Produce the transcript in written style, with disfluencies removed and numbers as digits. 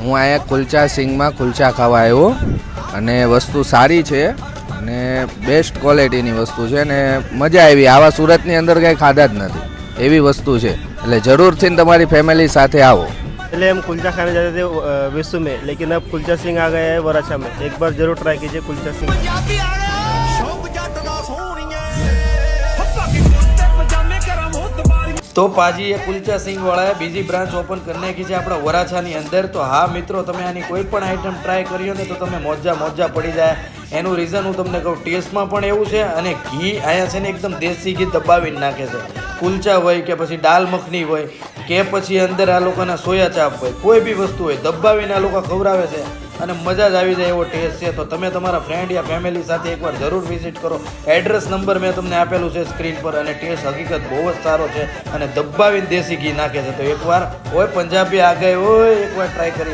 હું અહીંયા કુલચા સિંગમાં કુલચા ખાવા આવ્યો અને વસ્તુ સારી છે અને બેસ્ટ ક્વોલિટીની વસ્તુ છે અને મજા આવી. આવા સુરતની અંદર કંઈ ખાધા જ નથી એવી વસ્તુ છે, એટલે જરૂરથી તમારી ફેમિલી સાથે આવો. पहले हम कुलचा खाने जाते थे विश्व में, लेकिन अब कुलचा सिंह आ गया है वराछा में. एक बार जरूर ट्राई कीजिए कुलचा सिंह. तो पाजी ये कुलचा सिंह वाला है बीजी ब्रांच ओपन करने की अपना वराछानी अंदर. तो हाँ मित्रों, તમે આની કોઈ પણ આઈટમ ટ્રાય કર્યો ને તો તમે મોજા પડી જાય. એનું રીઝન હું તમને કહું, ટેસ્ટમાં પણ એવું છે અને ઘી અહીંયા છે ને એકદમ દેશી ઘી દબાવીને નાખે છે. કુલચા હોય કે પછી દાલ મખની હોય કે પછી અંદર આ લોકોના સોયા ચાપ હોય, કોઈ બી વસ્તુ હોય દબાવીને આ લોકો ખવડાવે છે અને મજા જ આવી જાય એવો ટેસ્ટ છે. તો તમે તમારા ફ્રેન્ડ યા ફેમિલી સાથે એકવાર જરૂર વિઝિટ કરો. એડ્રેસ નંબર મેં તમને આપેલું છે સ્ક્રીન પર અને ટેસ્ટ હકીકત બહુ જ સારો છે અને દબાવીને દેશી ઘી નાખે છે. તો એકવાર હોય પંજાબી આ ગઈ હોય એકવાર ટ્રાય કરી.